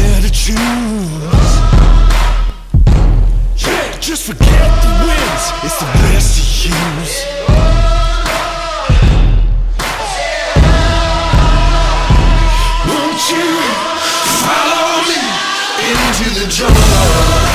where to choose. Yeah, just forget the wins, it's the best to use. Won't you follow me into the jungle?